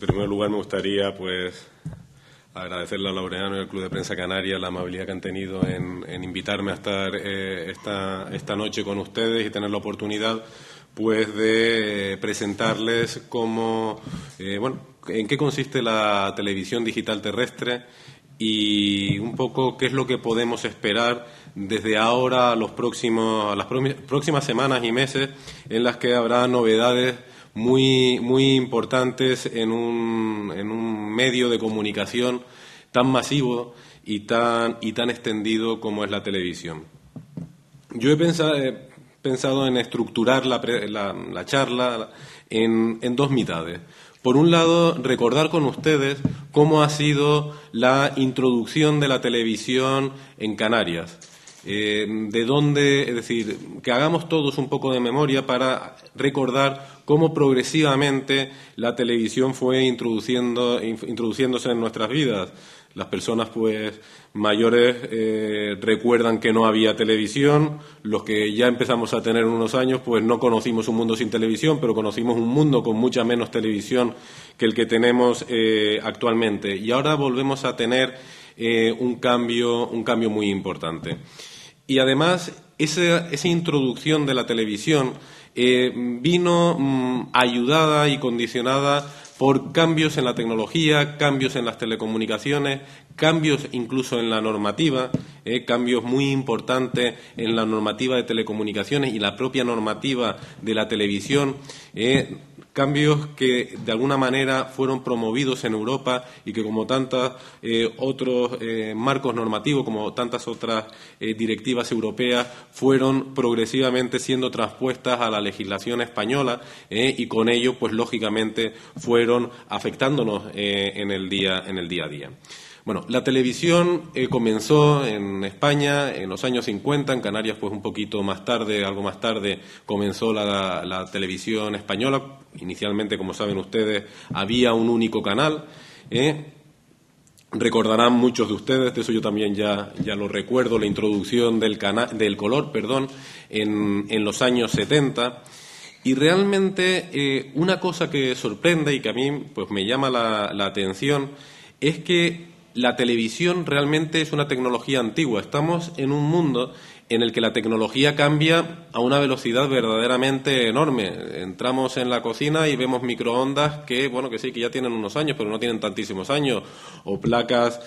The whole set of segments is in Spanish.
primer lugar, me gustaría agradecerle a Laureano y al Club de Prensa Canaria la amabilidad que han tenido en invitarme a estar esta noche con ustedes y tener la oportunidad de presentarles en qué consiste la televisión digital terrestre y un poco qué es lo que podemos esperar desde ahora a las próximas semanas y meses, en las que habrá novedades muy importantes en un medio de comunicación tan masivo y tan extendido como es la televisión. Yo he pensado en estructurar la charla en dos mitades. Por un lado, recordar con ustedes cómo ha sido la introducción de la televisión en Canarias. Es decir, que hagamos todos un poco de memoria para recordar cómo progresivamente la televisión fue introduciéndose en nuestras vidas. Las personas mayores recuerdan que no había televisión. Los que ya empezamos a tener unos años no conocimos un mundo sin televisión, pero conocimos un mundo con mucha menos televisión que el que tenemos actualmente. Y ahora volvemos a tener un cambio muy importante. Y además, esa introducción de la televisión vino ayudada y condicionada por cambios en la tecnología, cambios en las telecomunicaciones, cambios incluso en la normativa, cambios muy importantes en la normativa de telecomunicaciones y la propia normativa de la televisión, cambios que de alguna manera fueron promovidos en Europa y que, como tantos otros marcos normativos, como tantas otras directivas europeas, fueron progresivamente siendo transpuestas a la legislación española y con ello, lógicamente, fueron afectándonos en el día a día. Bueno, la televisión comenzó en España en los años 50, en Canarias un poquito más tarde, algo más tarde, comenzó la televisión española. Inicialmente, como saben ustedes, había un único canal. Recordarán muchos de ustedes, de eso yo también ya lo recuerdo, la introducción del color, en los años 70. Y realmente una cosa que sorprende y que a mí me llama la atención es que la televisión realmente es una tecnología antigua. Estamos en un mundo en el que la tecnología cambia a una velocidad verdaderamente enorme. Entramos en la cocina y vemos microondas que ya tienen unos años, pero no tienen tantísimos años, o placas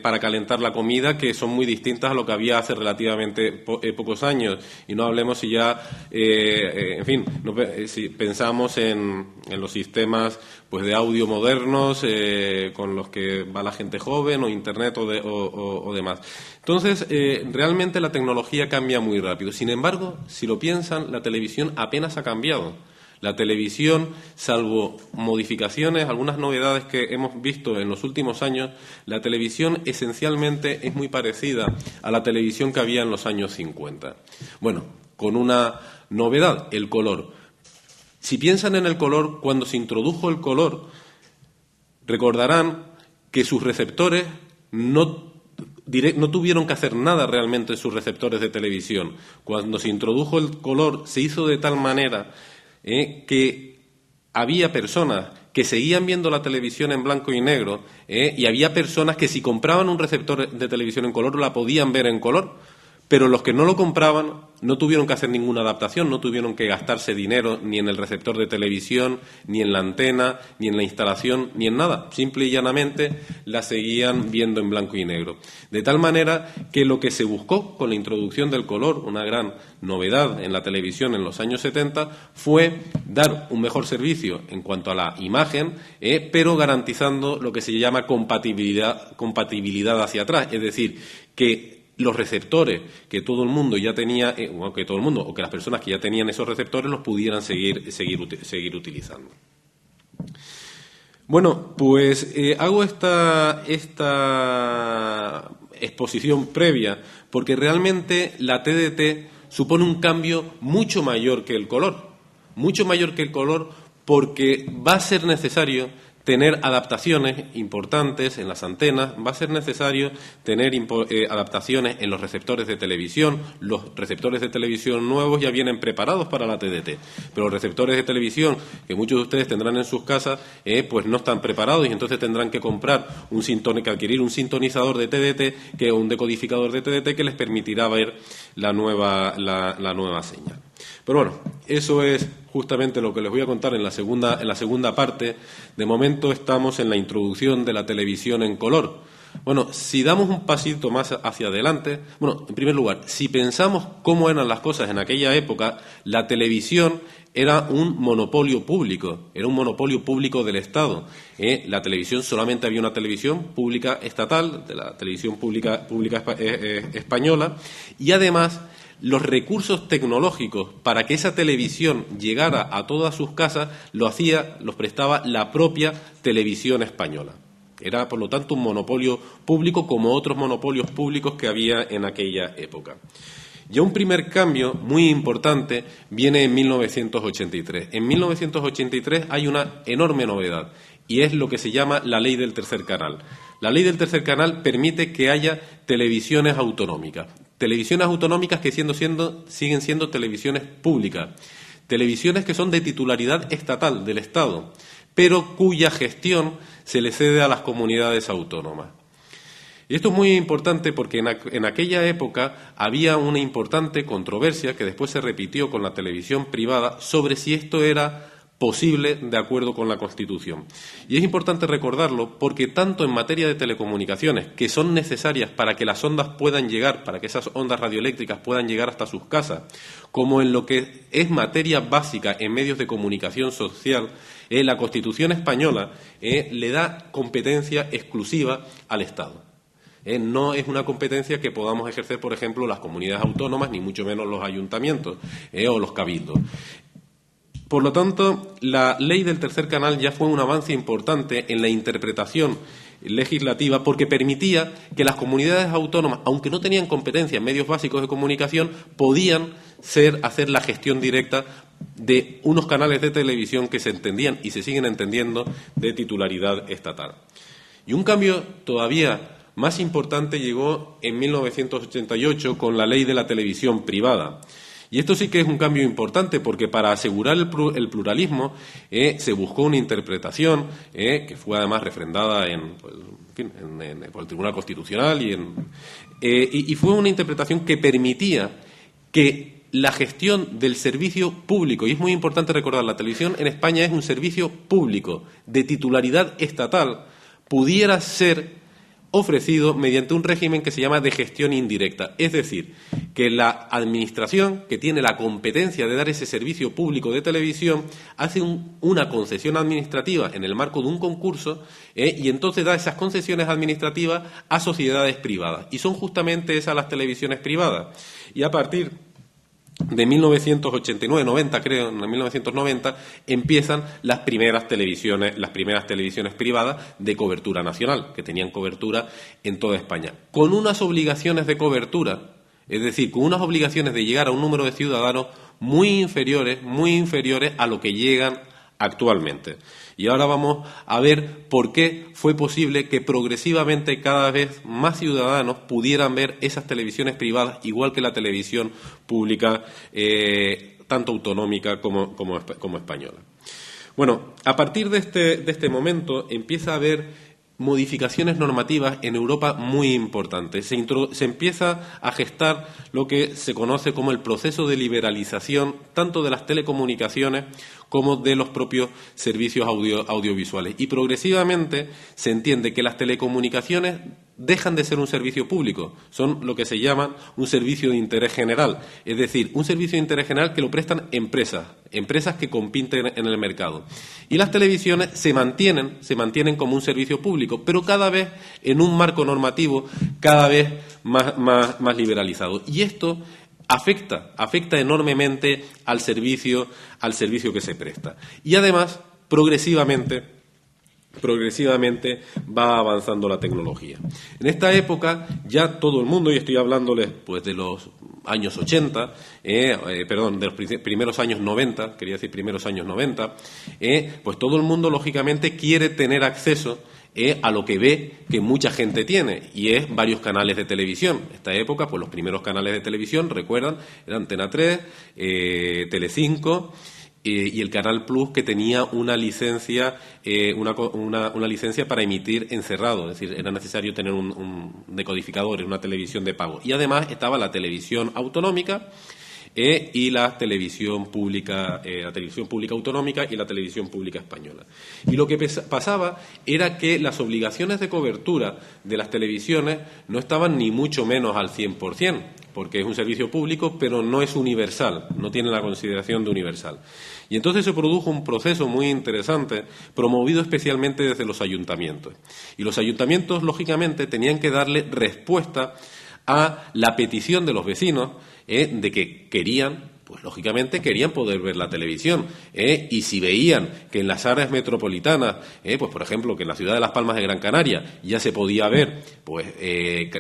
para calentar la comida que son muy distintas a lo que había hace relativamente pocos años. Y no hablemos si ya, si pensamos en los sistemas de audio modernos con los que va la gente joven, o Internet o demás. Entonces, realmente la tecnología cambia muy rápido. Sin embargo, si lo piensan, la televisión apenas ha cambiado. La televisión, salvo modificaciones, algunas novedades que hemos visto en los últimos años, la televisión esencialmente es muy parecida a la televisión que había en los años 50. Bueno, con una novedad, el color. Si piensan en el color, cuando se introdujo el color, recordarán que sus receptores no tuvieron que hacer nada realmente en sus receptores de televisión. Cuando se introdujo el color, se hizo de tal manera que había personas que seguían viendo la televisión en blanco y negro y había personas que, si compraban un receptor de televisión en color, la podían ver en color. Pero los que no lo compraban no tuvieron que hacer ninguna adaptación, no tuvieron que gastarse dinero ni en el receptor de televisión, ni en la antena, ni en la instalación, ni en nada. Simple y llanamente la seguían viendo en blanco y negro. De tal manera que lo que se buscó con la introducción del color, una gran novedad en la televisión en los años 70, fue dar un mejor servicio en cuanto a la imagen, pero garantizando lo que se llama compatibilidad hacia atrás. Es decir, que los receptores que todo el mundo ya tenía, o que las personas que ya tenían esos receptores los pudieran seguir utilizando. Bueno, hago esta exposición previa porque realmente la TDT supone un cambio mucho mayor que el color, porque va a ser necesario tener adaptaciones importantes en las antenas, va a ser necesario tener adaptaciones en los receptores de televisión. Los receptores de televisión nuevos ya vienen preparados para la TDT, pero los receptores de televisión que muchos de ustedes tendrán en sus casas, pues no están preparados y entonces tendrán que comprar que adquirir un sintonizador de TDT, que es un decodificador de TDT que les permitirá ver la nueva señal. Pero bueno, eso es justamente lo que les voy a contar en la segunda parte. De momento estamos en la introducción de la televisión en color. Bueno, si damos un pasito más hacia adelante, bueno, en primer lugar, si pensamos cómo eran las cosas en aquella época, la televisión era un monopolio público del Estado. La televisión, solamente había una televisión pública estatal, de la televisión pública española, y además los recursos tecnológicos para que esa televisión llegara a todas sus casas los prestaba la propia televisión española. Era, por lo tanto, un monopolio público como otros monopolios públicos que había en aquella época. Ya un primer cambio muy importante viene en 1983. En 1983 hay una enorme novedad y es lo que se llama la Ley del Tercer Canal. La Ley del Tercer Canal permite que haya televisiones autonómicas. Televisiones autonómicas que siguen siendo televisiones públicas. Televisiones que son de titularidad estatal, del Estado, pero cuya gestión se le cede a las comunidades autónomas. Y esto es muy importante porque en aquella época había una importante controversia que después se repitió con la televisión privada sobre si esto era posible de acuerdo con la Constitución. Y es importante recordarlo porque tanto en materia de telecomunicaciones, que son necesarias para que las ondas puedan llegar, para que esas ondas radioeléctricas puedan llegar hasta sus casas, como en lo que es materia básica en medios de comunicación social, la Constitución española le da competencia exclusiva al Estado. No es una competencia que podamos ejercer, por ejemplo, las comunidades autónomas, ni mucho menos los ayuntamientos o los cabildos. Por lo tanto, la Ley del Tercer Canal ya fue un avance importante en la interpretación legislativa porque permitía que las comunidades autónomas, aunque no tenían competencia en medios básicos de comunicación, podían hacer la gestión directa de unos canales de televisión que se entendían y se siguen entendiendo de titularidad estatal. Y un cambio todavía más importante llegó en 1988 con la Ley de la Televisión Privada. Y esto sí que es un cambio importante porque para asegurar el pluralismo se buscó una interpretación que fue además refrendada por el Tribunal Constitucional y fue una interpretación que permitía que la gestión del servicio público, y es muy importante recordar, la televisión en España es un servicio público de titularidad estatal, pudiera ser ofrecido mediante un régimen que se llama de gestión indirecta. Es decir, que la Administración, que tiene la competencia de dar ese servicio público de televisión, hace una concesión administrativa en el marco de un concurso y entonces da esas concesiones administrativas a sociedades privadas. Y son justamente esas las televisiones privadas. Y a partir de 1989-90, creo, en 1990, empiezan las primeras televisiones privadas de cobertura nacional, que tenían cobertura en toda España, con unas obligaciones de cobertura, es decir, con unas obligaciones de llegar a un número de ciudadanos muy inferiores a lo que llegan actualmente. Y ahora vamos a ver por qué fue posible que progresivamente cada vez más ciudadanos pudieran ver esas televisiones privadas, igual que la televisión pública, tanto autonómica como española. Bueno, a partir de este momento empieza a haber modificaciones normativas en Europa muy importantes. Se empieza a gestar lo que se conoce como el proceso de liberalización tanto de las telecomunicaciones como de los propios servicios audiovisuales. Y progresivamente se entiende que las telecomunicaciones dejan de ser un servicio público, son lo que se llama un servicio de interés general, es decir, un servicio de interés general que lo prestan empresas que compiten en el mercado. Y las televisiones se mantienen como un servicio público, pero cada vez en un marco normativo cada vez más liberalizado. Y esto afecta enormemente al servicio que se presta. Y además, progresivamente, progresivamente va avanzando la tecnología. En esta época ya todo el mundo, y estoy hablándoles pues de los años 80, de los primeros años 90, quería decir primeros años 90, pues todo el mundo lógicamente quiere tener acceso a lo que ve que mucha gente tiene, y es varios canales de televisión. En esta época, pues los primeros canales de televisión, recuerdan, eran Antena 3, Telecinco, y el Canal Plus, que tenía una licencia una licencia para emitir encerrado, es decir, era necesario tener un decodificador en una televisión de pago. Y además estaba la televisión autonómica y la televisión pública autonómica y la televisión pública española. Y lo que pasaba era que las obligaciones de cobertura de las televisiones no estaban ni mucho menos al 100%, porque es un servicio público, pero no es universal, no tiene la consideración de universal. Y entonces se produjo un proceso muy interesante, promovido especialmente desde los ayuntamientos. Y los ayuntamientos, lógicamente, tenían que darle respuesta a la petición de los vecinos de que querían, pues lógicamente querían poder ver la televisión, y si veían que en las áreas metropolitanas, pues por ejemplo que en la ciudad de Las Palmas de Gran Canaria ya se podía ver pues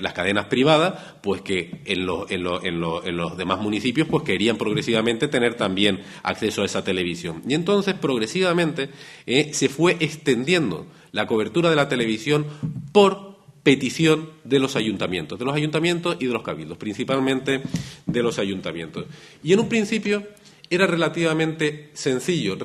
las cadenas privadas, pues que en los demás municipios pues querían progresivamente tener también acceso a esa televisión. Y entonces progresivamente se fue extendiendo la cobertura de la televisión por petición de los ayuntamientos y de los cabildos, principalmente de los ayuntamientos. Y en un principio era relativamente sencillo,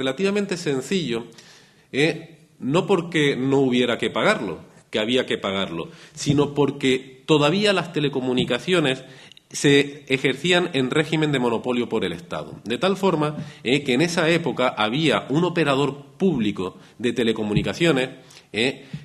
no porque no hubiera que pagarlo, que había que pagarlo, sino porque todavía las telecomunicaciones se ejercían en régimen de monopolio por el Estado. De tal forma que en esa época había un operador público de telecomunicaciones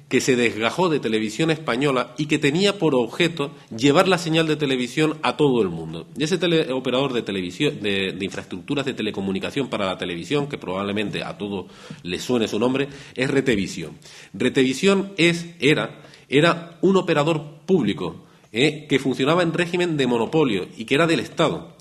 que se desgajó de Televisión Española y que tenía por objeto llevar la señal de televisión a todo el mundo. Y ese operador de televisión, de infraestructuras de telecomunicación para la televisión, que probablemente a todos les suene su nombre, es Retevisión. Retevisión era un operador público que funcionaba en régimen de monopolio y que era del Estado.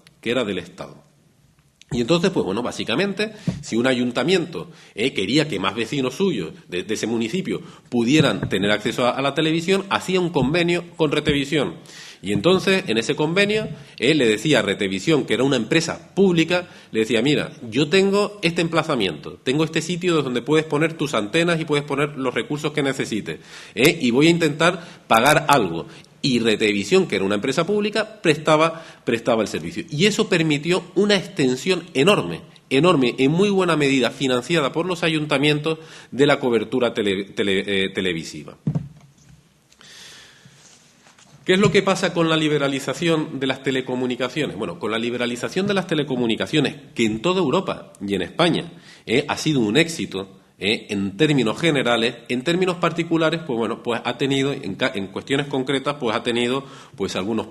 Y entonces, pues bueno, básicamente, si un ayuntamiento quería que más vecinos suyos de ese municipio pudieran tener acceso a la televisión, hacía un convenio con Retevisión. Y entonces, en ese convenio, le decía a Retevisión, que era una empresa pública, le decía, mira, yo tengo este emplazamiento, tengo este sitio donde puedes poner tus antenas y puedes poner los recursos que necesites, y voy a intentar pagar algo. Y Retevisión, que era una empresa pública, prestaba el servicio. Y eso permitió una extensión enorme, en muy buena medida financiada por los ayuntamientos, de la cobertura televisiva. ¿Qué es lo que pasa con la liberalización de las telecomunicaciones? Bueno, con la liberalización de las telecomunicaciones, que en toda Europa y en España ha sido un éxito, en términos generales, en términos particulares, pues bueno, pues ha tenido, en cuestiones concretas, pues ha tenido pues algunos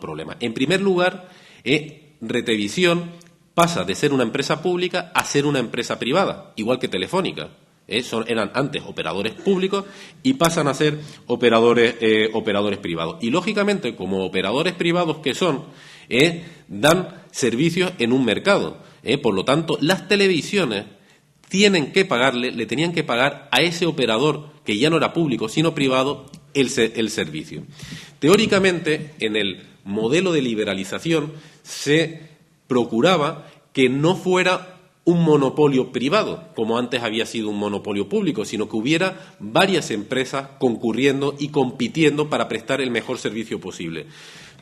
problemas. En primer lugar, Retevisión pasa de ser una empresa pública a ser una empresa privada, igual que Telefónica. Eran antes operadores públicos y pasan a ser operadores privados. Y lógicamente, como operadores privados que son, dan servicios en un mercado. Por lo tanto, las televisiones le tenían que pagar a ese operador, que ya no era público, sino privado, el servicio. Teóricamente, en el modelo de liberalización se procuraba que no fuera un monopolio privado, como antes había sido un monopolio público, sino que hubiera varias empresas concurriendo y compitiendo para prestar el mejor servicio posible.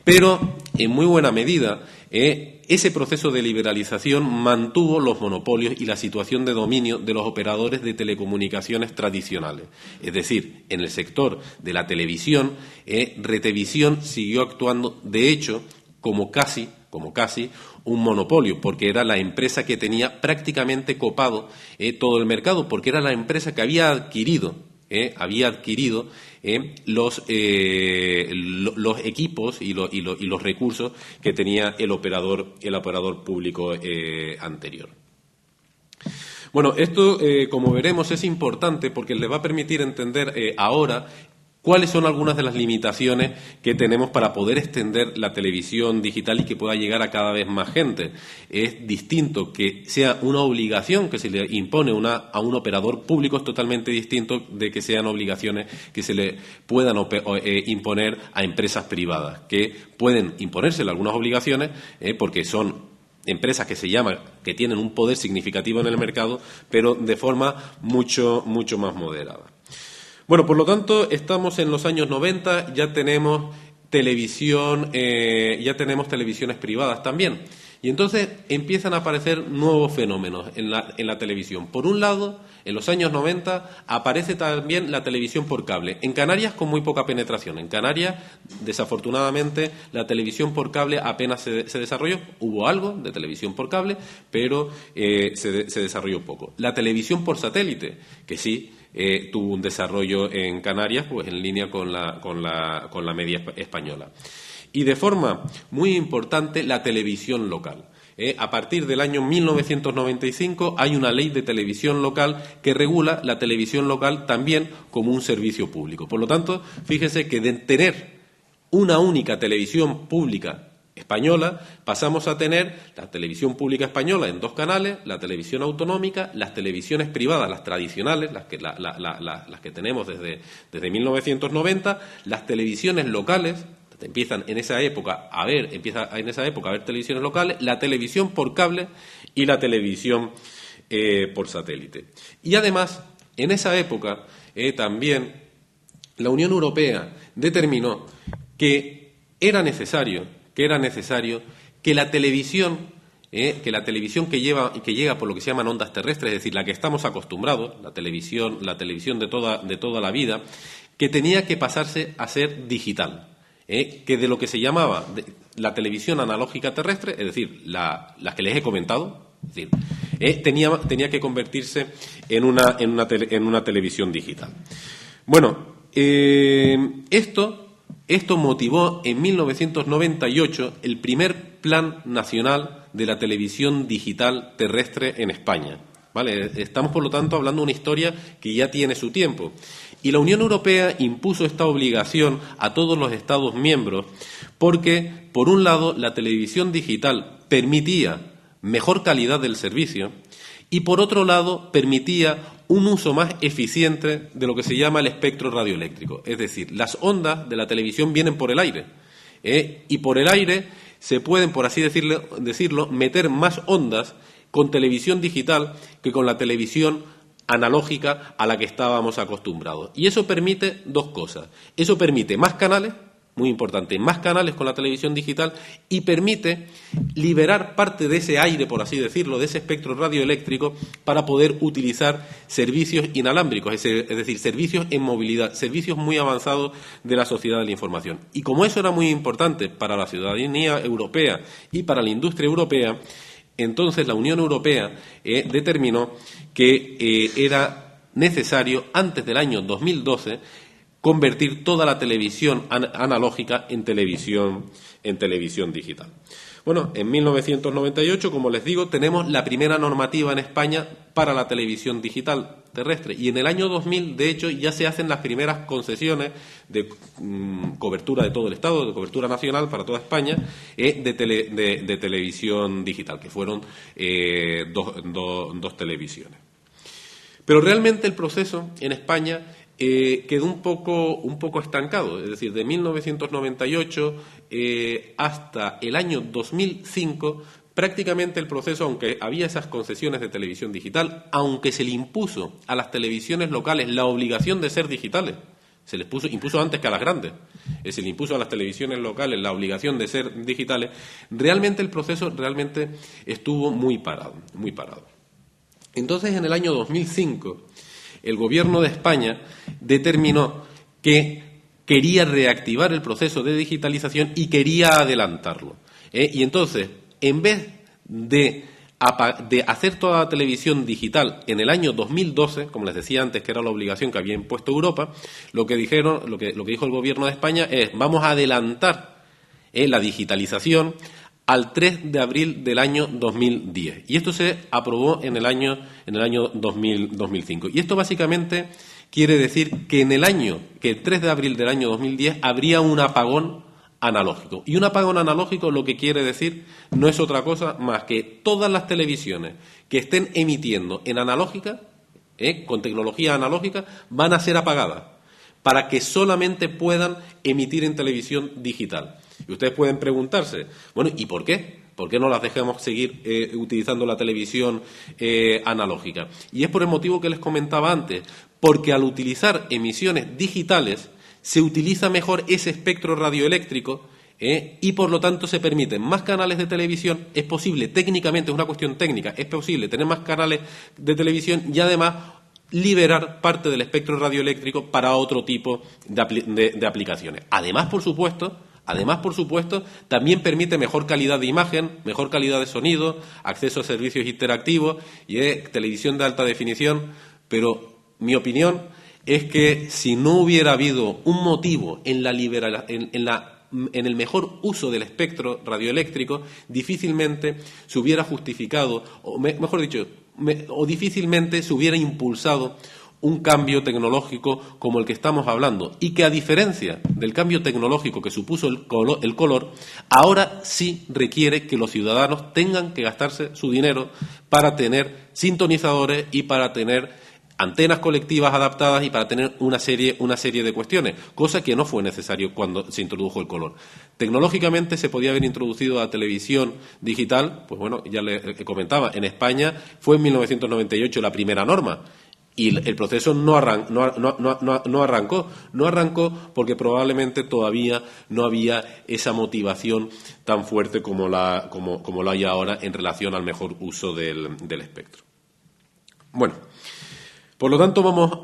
Pero, en muy buena medida, ese proceso de liberalización mantuvo los monopolios y la situación de dominio de los operadores de telecomunicaciones tradicionales. Es decir, en el sector de la televisión, Retevisión siguió actuando, de hecho, como casi un monopolio, porque era la empresa que tenía prácticamente copado todo el mercado, porque era la empresa que había adquirido los equipos y los recursos que tenía el operador público anterior. Bueno, esto, como veremos, es importante porque le va a permitir entender ahora ¿Cuáles son algunas de las limitaciones que tenemos para poder extender la televisión digital y que pueda llegar a cada vez más gente? Es distinto que sea una obligación que se le impone a un operador público, es totalmente distinto de que sean obligaciones que se le puedan imponer a empresas privadas, que pueden imponérsele algunas obligaciones porque son empresas que tienen un poder significativo en el mercado, pero de forma mucho más moderada. Bueno, por lo tanto, estamos en los años 90, ya tenemos televisiones privadas también. Y entonces empiezan a aparecer nuevos fenómenos en la televisión. Por un lado, en los años 90 aparece también la televisión por cable. En Canarias con muy poca penetración. En Canarias, desafortunadamente, la televisión por cable apenas se desarrolló. Hubo algo de televisión por cable, pero se desarrolló poco. La televisión por satélite, que sí tuvo un desarrollo en Canarias, pues en línea con la media española. Y de forma muy importante, la televisión local. A partir del año 1995 hay una ley de televisión local que regula la televisión local también como un servicio público. Por lo tanto, fíjese que de tener una única televisión pública española, pasamos a tener la televisión pública española en 2 canales, la televisión autonómica, las televisiones privadas, las tradicionales, las que tenemos desde 1990, las televisiones locales. Empieza en esa época a haber televisiones locales, la televisión por cable y la televisión por satélite. Y además, en esa época también la Unión Europea determinó que era necesario que la televisión que llega por lo que se llaman ondas terrestres, es decir, la que estamos acostumbrados, la televisión de toda la vida, que tenía que pasarse a ser digital. Que de lo que se llamaba la televisión analógica terrestre, es decir, las que les he comentado, es decir, tenía que convertirse en una televisión digital. Bueno, esto motivó en 1998 el primer Plan Nacional de la Televisión Digital Terrestre en España. ¿Vale? Estamos, por lo tanto, hablando de una historia que ya tiene su tiempo. Y la Unión Europea impuso esta obligación a todos los Estados miembros porque, por un lado, la televisión digital permitía mejor calidad del servicio y, por otro lado, permitía un uso más eficiente de lo que se llama el espectro radioeléctrico. Es decir, las ondas de la televisión vienen por el aire y por el aire se pueden, por así decirlo, meter más ondas con televisión digital que con la televisión analógica a la que estábamos acostumbrados. Y eso permite 2 cosas. Eso permite más canales, muy importante, más canales con la televisión digital y permite liberar parte de ese aire, por así decirlo, de ese espectro radioeléctrico para poder utilizar servicios inalámbricos, es decir, servicios en movilidad, servicios muy avanzados de la sociedad de la información. Y como eso era muy importante para la ciudadanía europea y para la industria europea, entonces la Unión Europea determinó que era necesario, antes del año 2012, convertir toda la televisión analógica en televisión digital. Bueno, en 1998, como les digo, tenemos la primera normativa en España para la televisión digital terrestre y en el año 2000, de hecho, ya se hacen las primeras concesiones de cobertura de todo el Estado, de cobertura nacional para toda España, de televisión digital, que fueron 2 televisiones. Pero realmente el proceso en España quedó un poco estancado, es decir, de 1998 hasta el año 2005, prácticamente el proceso, aunque había esas concesiones de televisión digital, aunque se le impuso a las televisiones locales la obligación de ser digitales, se les impuso antes que a las grandes, se le impuso a las televisiones locales la obligación de ser digitales, realmente el proceso estuvo muy parado. Entonces, en el año 2005, el Gobierno de España determinó que quería reactivar el proceso de digitalización y quería adelantarlo. Y entonces, en vez de hacer toda la televisión digital en el año 2012, como les decía antes, que era la obligación que había impuesto Europa, lo que dijo el Gobierno de España es: vamos a adelantar la digitalización al 3 de abril del año 2010. Y esto se aprobó en el año 2005. Y esto básicamente quiere decir que el 3 de abril del año 2010 habría un apagón analógico. Y un apagón analógico lo que quiere decir no es otra cosa más que todas las televisiones que estén emitiendo en analógica, con tecnología analógica, van a ser apagadas para que solamente puedan emitir en televisión digital. Y ustedes pueden preguntarse, bueno, ¿y por qué? ¿Por qué no las dejamos seguir utilizando la televisión analógica? Y es por el motivo que les comentaba antes, porque al utilizar emisiones digitales se utiliza mejor ese espectro radioeléctrico y por lo tanto se permiten más canales de televisión. Es posible, técnicamente, es una cuestión técnica, es posible tener más canales de televisión y además liberar parte del espectro radioeléctrico para otro tipo de aplicaciones. Además, por supuesto, también permite mejor calidad de imagen, mejor calidad de sonido, acceso a servicios interactivos y televisión de alta definición. Pero mi opinión es que si no hubiera habido un motivo en el mejor uso del espectro radioeléctrico, difícilmente se hubiera justificado, o difícilmente se hubiera impulsado un cambio tecnológico como el que estamos hablando, y que, a diferencia del cambio tecnológico que supuso el color, ahora sí requiere que los ciudadanos tengan que gastarse su dinero para tener sintonizadores y para tener antenas colectivas adaptadas y para tener una serie de cuestiones, cosa que no fue necesario cuando se introdujo el color. Tecnológicamente se podía haber introducido la televisión digital, pues bueno, ya le comentaba, en España fue en 1998 la primera norma. Y el proceso no arrancó porque probablemente todavía no había esa motivación tan fuerte como lo hay ahora en relación al mejor uso del espectro. Bueno, por lo tanto, vamos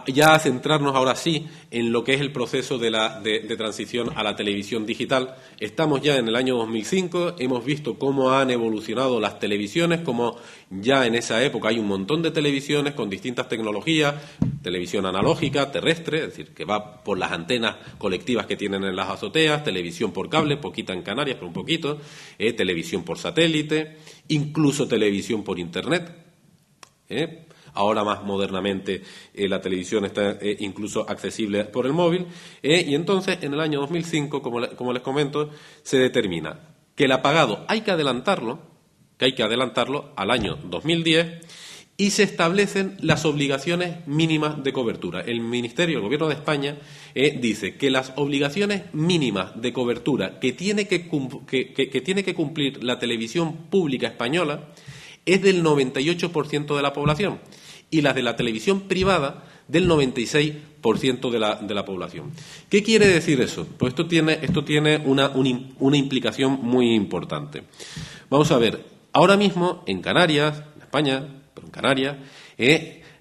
ya a centrarnos ahora sí en lo que es el proceso de transición a la televisión digital. Estamos ya en el año 2005, hemos visto cómo han evolucionado las televisiones, cómo ya en esa época hay un montón de televisiones con distintas tecnologías, televisión analógica, terrestre, es decir, que va por las antenas colectivas que tienen en las azoteas, televisión por cable, poquita en Canarias, pero un poquito, televisión por satélite, incluso televisión por Internet. Ahora más modernamente la televisión está incluso accesible por el móvil. Y entonces, en el año 2005, como les comento, se determina que el apagado hay que adelantarlo al año 2010 y se establecen las obligaciones mínimas de cobertura. El Gobierno de España, dice que las obligaciones mínimas de cobertura que tiene que cumplir la televisión pública española es del 98% de la población, y las de la televisión privada del 96% de la población. ¿Qué quiere decir eso? Pues esto tiene una implicación muy importante. Vamos a ver, ahora mismo en Canarias, en España, pero en Canarias,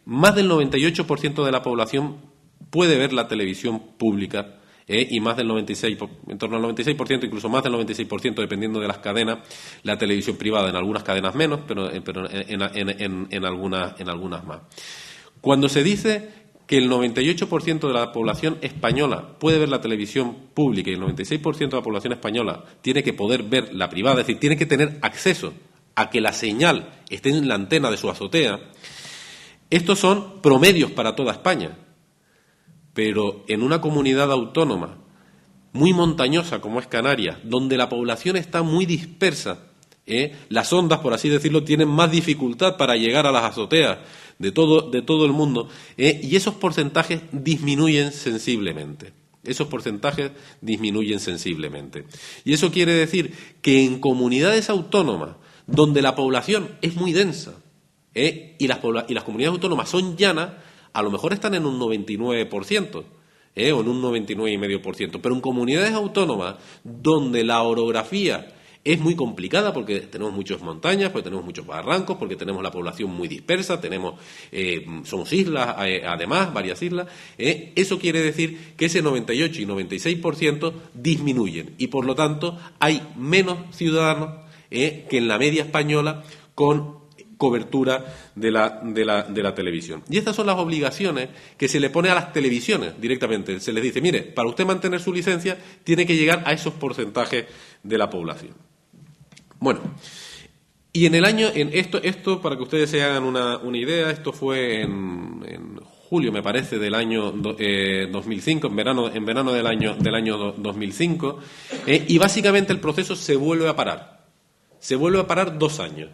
más del 98% de la población puede ver la televisión pública, y más del 96%, en torno al 96%, incluso más del 96%, dependiendo de las cadenas, la televisión privada. En algunas cadenas menos, pero en algunas más. Cuando se dice que el 98% de la población española puede ver la televisión pública y el 96% de la población española tiene que poder ver la privada, es decir, tiene que tener acceso a que la señal esté en la antena de su azotea, estos son promedios para toda España. Pero en una comunidad autónoma muy montañosa como es Canarias, donde la población está muy dispersa, las ondas, por así decirlo, tienen más dificultad para llegar a las azoteas de todo el mundo, y esos porcentajes disminuyen sensiblemente. Y eso quiere decir que en comunidades autónomas donde la población es muy densa, y las comunidades autónomas son llanas, a lo mejor están en un 99%, o en un 99,5%, pero en comunidades autónomas donde la orografía es muy complicada, porque tenemos muchas montañas, porque tenemos muchos barrancos, porque tenemos la población muy dispersa, somos islas, además, varias islas, eso quiere decir que ese 98 y 96% disminuyen, y por lo tanto hay menos ciudadanos que en la media española con cobertura de la televisión. Y estas son las obligaciones que se le pone a las televisiones directamente. Se les dice, mire, para usted mantener su licencia tiene que llegar a esos porcentajes de la población. Bueno, y esto para que ustedes se hagan una idea, esto fue en julio, me parece, del año 2005, en verano del año 2005, y básicamente el proceso se vuelve a parar. Se vuelve a parar 2 años,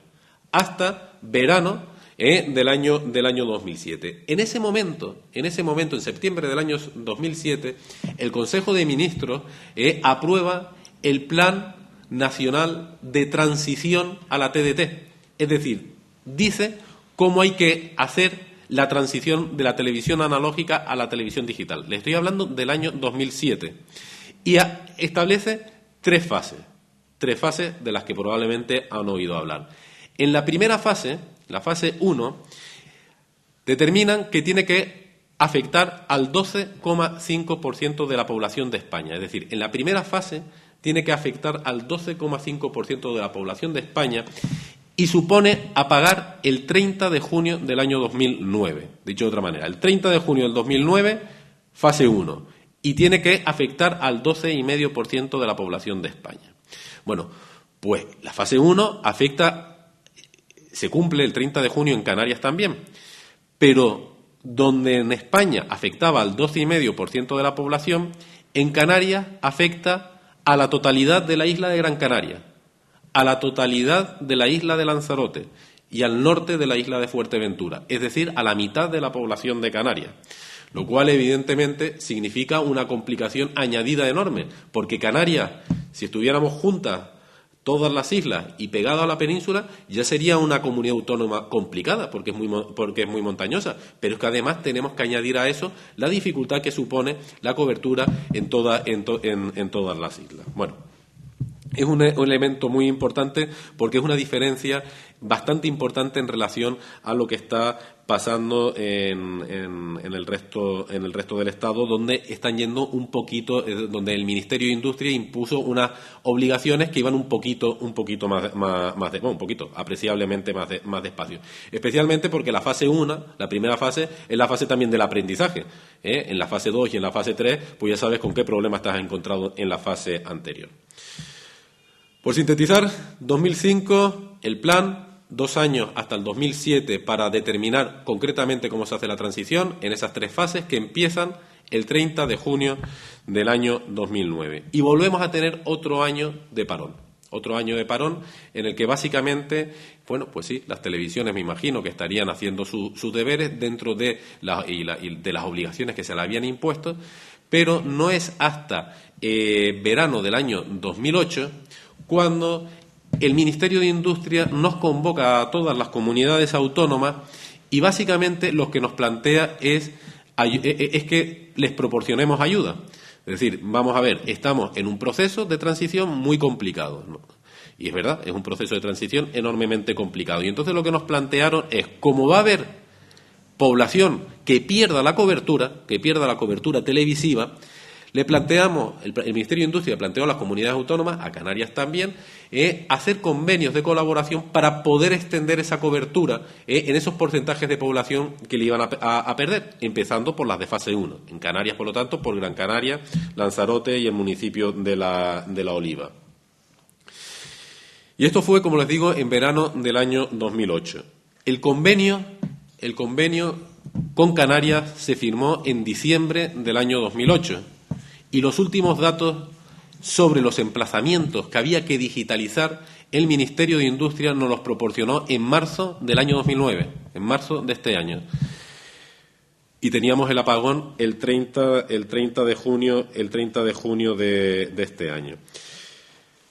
hasta verano del año 2007. En ese momento, en septiembre del año 2007, el Consejo de Ministros aprueba el Plan Nacional de Transición a la TDT. Es decir, dice cómo hay que hacer la transición de la televisión analógica a la televisión digital. Le estoy hablando del año 2007. Y establece 3 fases. 3 fases de las que probablemente han oído hablar. En la primera fase, la fase 1, determinan que tiene que afectar al 12,5% de la población de España. Es decir, en la primera fase tiene que afectar al 12,5% de la población de España y supone apagar el 30 de junio del año 2009. Dicho de otra manera, el 30 de junio del 2009, fase 1, y tiene que afectar al 12,5% de la población de España. Bueno, pues la fase 1 se cumple el 30 de junio en Canarias también, pero donde en España afectaba al 12,5% de la población, en Canarias afecta a la totalidad de la isla de Gran Canaria, a la totalidad de la isla de Lanzarote y al norte de la isla de Fuerteventura, es decir, a la mitad de la población de Canarias, lo cual evidentemente significa una complicación añadida enorme, porque Canarias, si estuviéramos juntas todas las islas y pegado a la península, ya sería una comunidad autónoma complicada, porque es muy montañosa, pero es que además tenemos que añadir a eso la dificultad que supone la cobertura en todas las islas. Bueno, es un elemento muy importante porque es una diferencia bastante importante en relación a lo que está pasando en el resto del Estado, donde están yendo un poquito, donde el Ministerio de Industria impuso unas obligaciones que iban un poquito apreciablemente más despacio. Especialmente porque la fase 1, la primera fase, es la fase también del aprendizaje. En la fase 2 y en la fase 3, pues ya sabes con qué problema estás encontrado en la fase anterior. Por sintetizar, 2005, el plan, 2 años hasta el 2007 para determinar concretamente cómo se hace la transición en esas 3 fases que empiezan el 30 de junio del año 2009. Y volvemos a tener otro año de parón en el que básicamente, bueno, pues sí, las televisiones me imagino que estarían haciendo sus deberes dentro de las obligaciones que se le habían impuesto, pero no es hasta verano del año 2008 cuando el Ministerio de Industria nos convoca a todas las comunidades autónomas y básicamente lo que nos plantea es que les proporcionemos ayuda. Es decir, vamos a ver, estamos en un proceso de transición muy complicado, ¿no? Y es verdad, es un proceso de transición enormemente complicado. Y entonces lo que nos plantearon es, como va a haber población que pierda la cobertura televisiva, el Ministerio de Industria planteó a las comunidades autónomas, a Canarias también, hacer convenios de colaboración para poder extender esa cobertura en esos porcentajes de población que le iban a perder, empezando por las de fase 1. En Canarias, por lo tanto, por Gran Canaria, Lanzarote y el municipio de la Oliva. Y esto fue, como les digo, en verano del año 2008. El convenio con Canarias se firmó en diciembre del año 2008. Y los últimos datos sobre los emplazamientos que había que digitalizar, el Ministerio de Industria nos los proporcionó en marzo del año 2009, en marzo de este año. Y teníamos el apagón el 30 de junio de este año.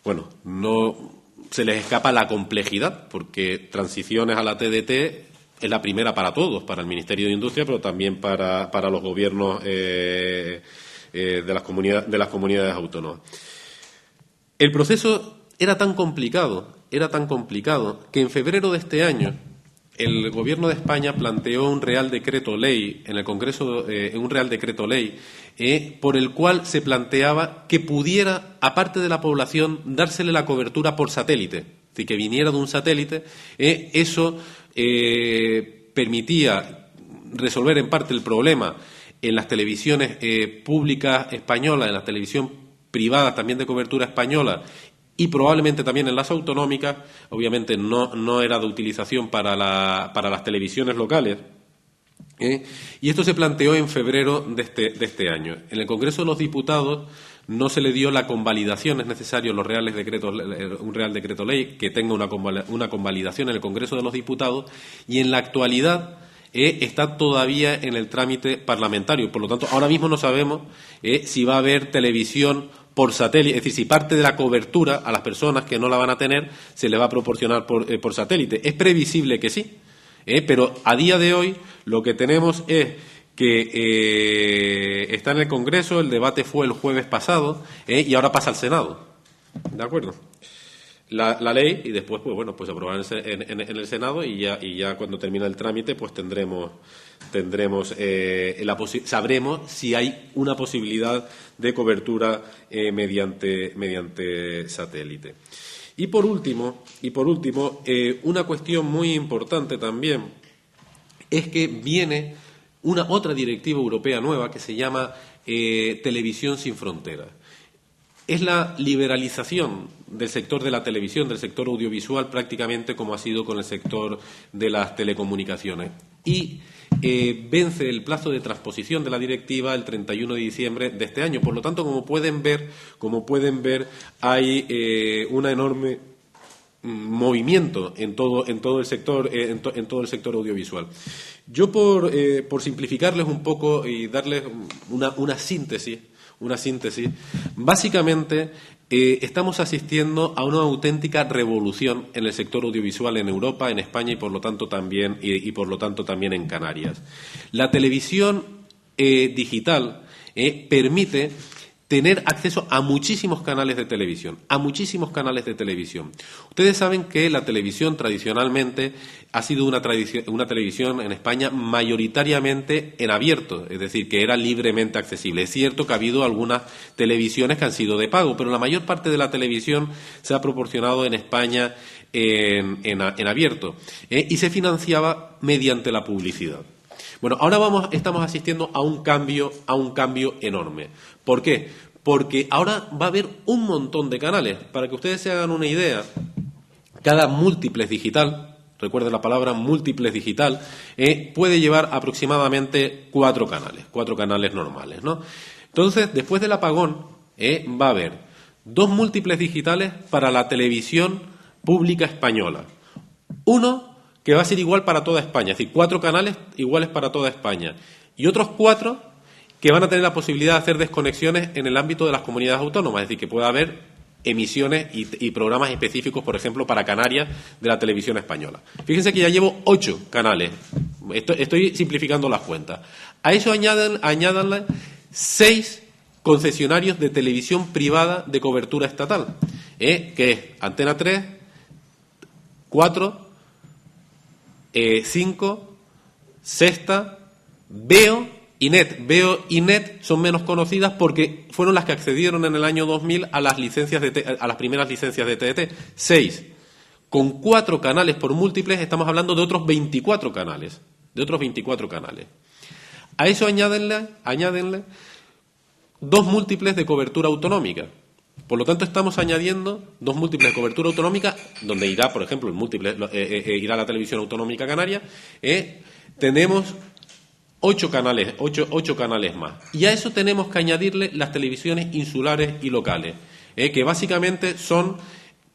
Bueno, no se les escapa la complejidad, porque transiciones a la TDT es la primera para todos, para el Ministerio de Industria, pero también para los gobiernos de las comunidades autónomas. El proceso era tan complicado que en febrero de este año el Gobierno de España planteó un Real Decreto Ley en el Congreso, un Real Decreto Ley por el cual se planteaba que pudiera, aparte de la población, dársele la cobertura por satélite, es decir, que viniera de un satélite. Eso permitía resolver en parte el problema en las televisiones públicas españolas, en la televisión privada también de cobertura española y probablemente también en las autonómicas. Obviamente no era de utilización para las televisiones locales, Y esto se planteó en febrero de este año. En el Congreso de los Diputados no se le dio la convalidación, es necesario un Real Decreto Ley que tenga una convalidación en el Congreso de los Diputados, y en la actualidad está todavía en el trámite parlamentario. Por lo tanto, ahora mismo no sabemos si va a haber televisión por satélite, es decir, si parte de la cobertura a las personas que no la van a tener se le va a proporcionar por satélite. Es previsible que sí, pero a día de hoy lo que tenemos es que está en el Congreso, el debate fue el jueves pasado y ahora pasa al Senado. ¿De acuerdo? La ley, y después pues aprobar en el Senado, y ya cuando termine el trámite pues sabremos si hay una posibilidad de cobertura mediante satélite. Y por último, una cuestión muy importante también es que viene otra directiva europea nueva que se llama Televisión sin Fronteras. Es la liberalización del sector de la televisión, del sector audiovisual, prácticamente como ha sido con el sector de las telecomunicaciones. Y vence el plazo de transposición de la directiva el 31 de diciembre de este año. Por lo tanto, como pueden ver, hay una enorme movimiento en todo el sector audiovisual. Yo por simplificarles un poco y darles una síntesis, básicamente estamos asistiendo a una auténtica revolución en el sector audiovisual en Europa, en España y por lo tanto también en Canarias. La televisión digital permite tener acceso a muchísimos canales de televisión, Ustedes saben que la televisión tradicionalmente ha sido una televisión en España mayoritariamente en abierto, es decir, que era libremente accesible. Es cierto que ha habido algunas televisiones que han sido de pago, pero la mayor parte de la televisión se ha proporcionado en España en abierto, y se financiaba mediante la publicidad. Bueno, ahora estamos asistiendo a un cambio enorme. ¿Por qué? Porque ahora va a haber un montón de canales. Para que ustedes se hagan una idea, cada múltiples digital, recuerden la palabra múltiples digital, puede llevar aproximadamente 4 canales normales, ¿no? Entonces, después del apagón, va a haber 2 múltiples digitales para la televisión pública española. Uno que va a ser igual para toda España, es decir, 4 canales iguales para toda España. Y otros 4 que van a tener la posibilidad de hacer desconexiones en el ámbito de las comunidades autónomas, es decir, que pueda haber emisiones y programas específicos, por ejemplo, para Canarias de la televisión española. Fíjense que ya llevo 8 canales. Estoy simplificando las cuentas. A eso añádanle 6 concesionarios de televisión privada de cobertura estatal, que es Antena 3, 4, 5, Sexta, Veo y Net. Veo y Net son menos conocidas porque fueron las que accedieron en el año 2000 a las primeras licencias de TDT. 6. Con 4 canales por múltiples estamos hablando de otros 24 canales. A eso añádenle 2 múltiples de cobertura autonómica. Por lo tanto, estamos añadiendo 2 múltiples de cobertura autonómica, donde irá, por ejemplo, irá la televisión autonómica canaria. Tenemos 8 canales más. Y a eso tenemos que añadirle las televisiones insulares y locales, que básicamente son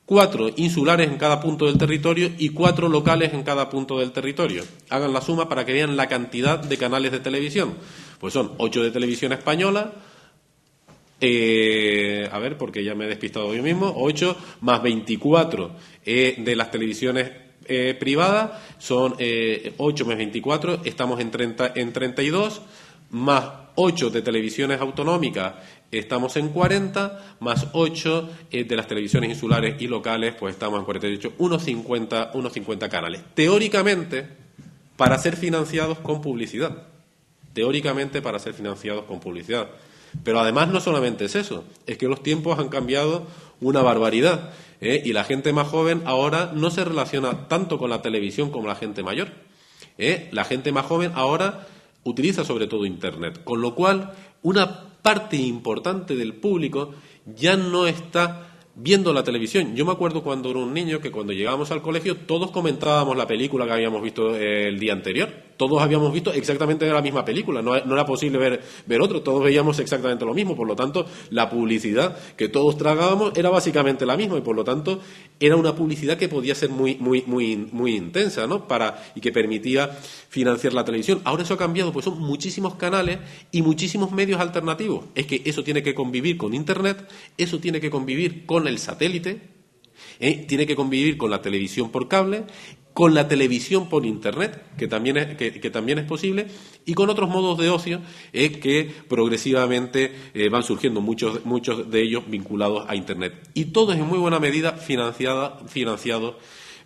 4 insulares en cada punto del territorio y 4 locales en cada punto del territorio. Hagan la suma para que vean la cantidad de canales de televisión. Pues son 8 de televisión española, porque ya me he despistado yo mismo, 8 más 24 de las televisiones privadas, son 8 más 24, estamos en 32, más 8 de televisiones autonómicas, estamos en 40, más 8 de las televisiones insulares y locales, pues estamos en 48, unos 50 canales. Teóricamente, para ser financiados con publicidad. Pero además no solamente es eso, es que los tiempos han cambiado una barbaridad, y la gente más joven ahora no se relaciona tanto con la televisión como la gente mayor. La gente más joven ahora utiliza sobre todo Internet, con lo cual una parte importante del público ya no está viendo la televisión. Yo me acuerdo cuando era un niño que cuando llegábamos al colegio todos comentábamos la película que habíamos visto el día anterior. todos habíamos visto exactamente la misma película, no era posible ver otro, todos veíamos exactamente lo mismo, por lo tanto, la publicidad que todos tragábamos era básicamente la misma y por lo tanto era una publicidad que podía ser muy intensa, ¿no? Y que permitía financiar la televisión. Ahora eso ha cambiado, pues son muchísimos canales y muchísimos medios alternativos. Es que eso tiene que convivir con Internet, eso tiene que convivir con el satélite, tiene que convivir con la televisión por cable, con la televisión por Internet, que también es posible, y con otros modos de ocio que progresivamente van surgiendo, muchos de ellos vinculados a Internet. Y todo es en muy buena medida financiado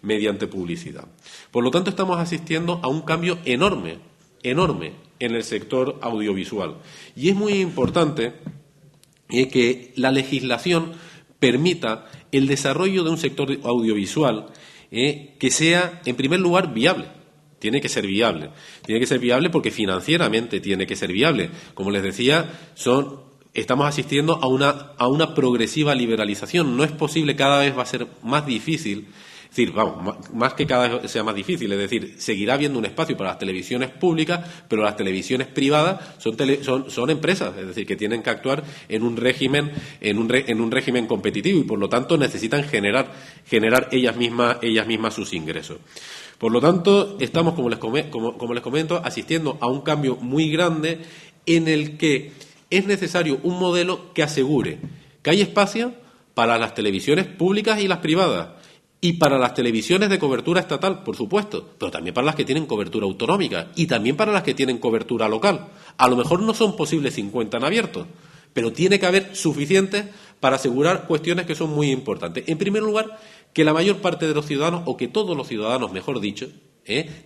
mediante publicidad. Por lo tanto, estamos asistiendo a un cambio enorme en el sector audiovisual. Y es muy importante que la legislación permita el desarrollo de un sector audiovisual que sea, en primer lugar, viable. Tiene que ser viable. Tiene que ser viable porque financieramente tiene que ser viable. Como les decía, estamos asistiendo a una progresiva liberalización. No es posible, cada vez va a ser más difícil. Es decir, más que cada vez sea más difícil, es decir, seguirá habiendo un espacio para las televisiones públicas, pero las televisiones privadas son empresas, es decir, que tienen que actuar en un régimen competitivo y por lo tanto necesitan generar ellas mismas sus ingresos. Por lo tanto, estamos, como les comento, asistiendo a un cambio muy grande en el que es necesario un modelo que asegure que hay espacio para las televisiones públicas y las privadas. Y para las televisiones de cobertura estatal, por supuesto, pero también para las que tienen cobertura autonómica y también para las que tienen cobertura local. A lo mejor no son posibles 50 en abierto, pero tiene que haber suficientes para asegurar cuestiones que son muy importantes. En primer lugar, que la mayor parte de los ciudadanos, o que todos los ciudadanos, mejor dicho,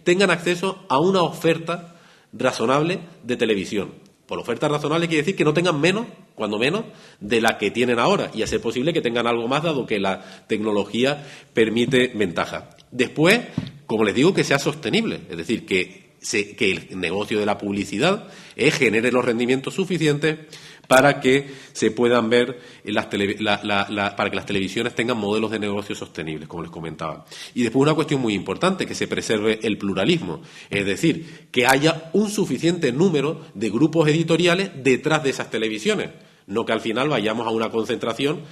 tengan acceso a una oferta razonable de televisión. Por oferta razonable quiere decir que no tengan menos, cuando menos, de la que tienen ahora y a ser posible que tengan algo más dado que la tecnología permite ventaja. Después, como les digo, que sea sostenible, es decir, que el negocio de la publicidad genere los rendimientos suficientes para que se puedan ver para que las televisiones tengan modelos de negocio sostenibles, como les comentaba. Y después una cuestión muy importante, que se preserve el pluralismo, es decir, que haya un suficiente número de grupos editoriales detrás de esas televisiones, no que al final vayamos a una concentración,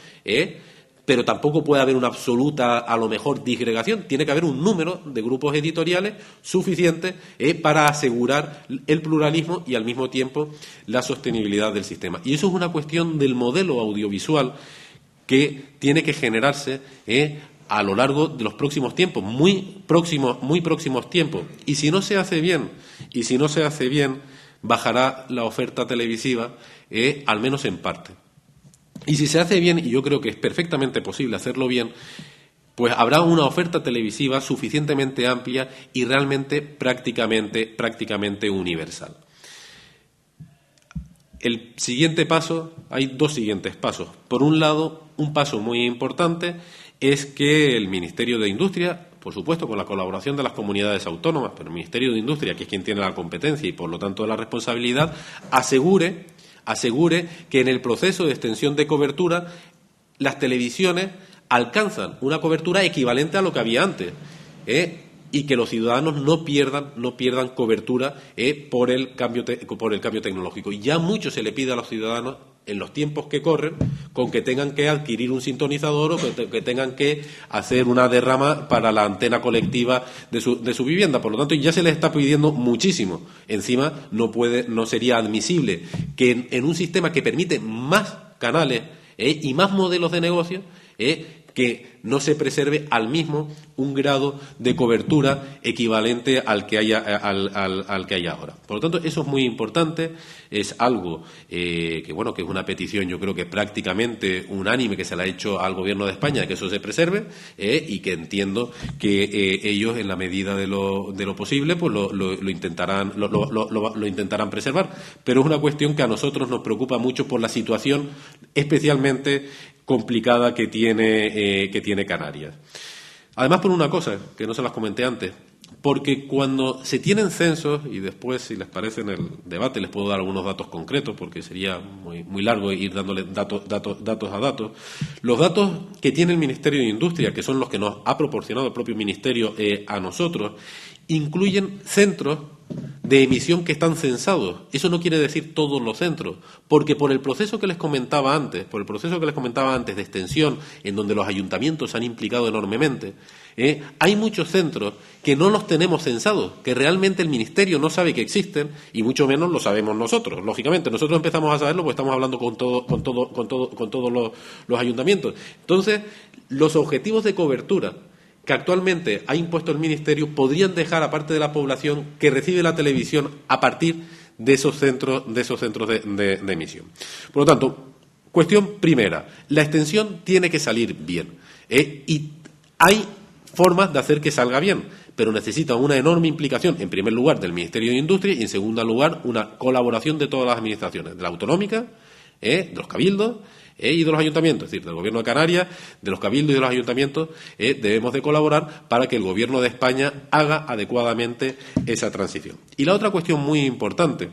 pero tampoco puede haber una absoluta, a lo mejor, disgregación. Tiene que haber un número de grupos editoriales suficiente para asegurar el pluralismo y, al mismo tiempo, la sostenibilidad del sistema. Y eso es una cuestión del modelo audiovisual que tiene que generarse a lo largo de los próximos tiempos, muy próximos tiempos. Y si no se hace bien, bajará la oferta televisiva, al menos en parte. Y si se hace bien, y yo creo que es perfectamente posible hacerlo bien, pues habrá una oferta televisiva suficientemente amplia y realmente prácticamente universal. El siguiente paso, hay dos siguientes pasos. Por un lado, un paso muy importante es que el Ministerio de Industria, por supuesto con la colaboración de las comunidades autónomas, pero el Ministerio de Industria, que es quien tiene la competencia y por lo tanto la responsabilidad, asegure que en el proceso de extensión de cobertura las televisiones alcanzan una cobertura equivalente a lo que había antes, y que los ciudadanos no pierdan cobertura por el cambio tecnológico. Ya mucho se le pide a los ciudadanos en los tiempos que corren, con que tengan que adquirir un sintonizador o que tengan que hacer una derrama para la antena colectiva de su vivienda. Por lo tanto, ya se les está pidiendo muchísimo. Encima, no sería admisible que en un sistema que permite más canales y más modelos de negocio, que no se preserve al mismo un grado de cobertura equivalente al que haya ahora. Por lo tanto, eso es muy importante, es algo que es una petición, yo creo que prácticamente unánime que se le ha hecho al Gobierno de España, que eso se preserve, y que entiendo que ellos, en la medida de lo posible, pues lo intentarán preservar. Pero es una cuestión que a nosotros nos preocupa mucho por la situación especialmente complicada que tiene Canarias. Además, por una cosa que no se las comenté antes, porque cuando se tienen censos, y después, si les parece, en el debate les puedo dar algunos datos concretos, porque sería muy largo ir dándole datos a datos, los datos que tiene el Ministerio de Industria, que son los que nos ha proporcionado el propio Ministerio a nosotros, incluyen centros de emisión que están censados. Eso no quiere decir todos los centros, porque por el proceso que les comentaba antes, de extensión, en donde los ayuntamientos se han implicado enormemente, hay muchos centros que no los tenemos censados, que realmente el Ministerio no sabe que existen y mucho menos lo sabemos nosotros. Lógicamente, nosotros empezamos a saberlo porque estamos hablando con todos los ayuntamientos. Entonces, los objetivos de cobertura que actualmente ha impuesto el Ministerio podrían dejar a parte de la población que recibe la televisión a partir de esos centros de emisión. Por lo tanto, cuestión primera, la extensión tiene que salir bien, y hay formas de hacer que salga bien, pero necesita una enorme implicación, en primer lugar, del Ministerio de Industria y, en segundo lugar, una colaboración de todas las administraciones, de la autonómica, de los cabildos, y de los ayuntamientos, es decir, del Gobierno de Canarias, de los cabildos y de los ayuntamientos, debemos de colaborar para que el Gobierno de España haga adecuadamente esa transición. Y la otra cuestión muy importante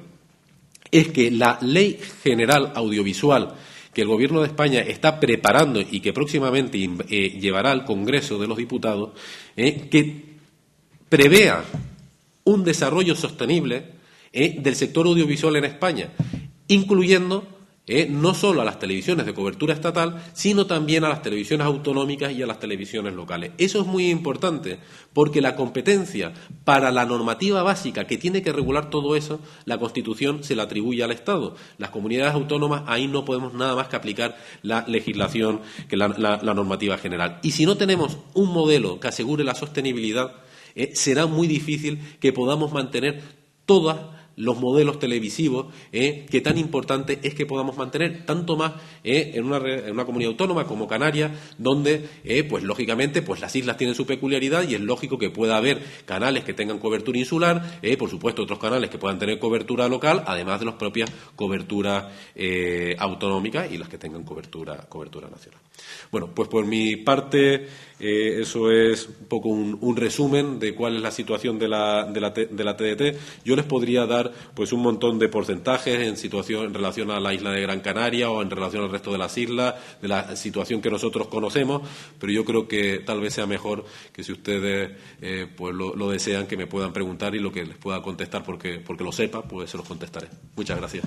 es que la Ley General Audiovisual que el Gobierno de España está preparando y que próximamente llevará al Congreso de los Diputados, que prevea un desarrollo sostenible del sector audiovisual en España, incluyendo no solo a las televisiones de cobertura estatal, sino también a las televisiones autonómicas y a las televisiones locales. Eso es muy importante, porque la competencia para la normativa básica que tiene que regular todo eso, la Constitución se la atribuye al Estado. Las comunidades autónomas, ahí no podemos nada más que aplicar la legislación, que la normativa general. Y si no tenemos un modelo que asegure la sostenibilidad, será muy difícil que podamos mantener todas los modelos televisivos, que tan importante es que podamos mantener, tanto más en una comunidad autónoma como Canarias, donde, pues lógicamente, pues las islas tienen su peculiaridad y es lógico que pueda haber canales que tengan cobertura insular, por supuesto otros canales que puedan tener cobertura local, además de las propias coberturas autonómicas y las que tengan cobertura nacional. Bueno, pues por mi parte, eso es un poco un resumen de cuál es la situación de la TDT. Yo les podría dar pues un montón de porcentajes en relación a la isla de Gran Canaria o en relación al resto de las islas, de la situación que nosotros conocemos, pero yo creo que tal vez sea mejor que si ustedes pues lo desean, que me puedan preguntar y lo que les pueda contestar porque lo sepa, pues se los contestaré. Muchas gracias.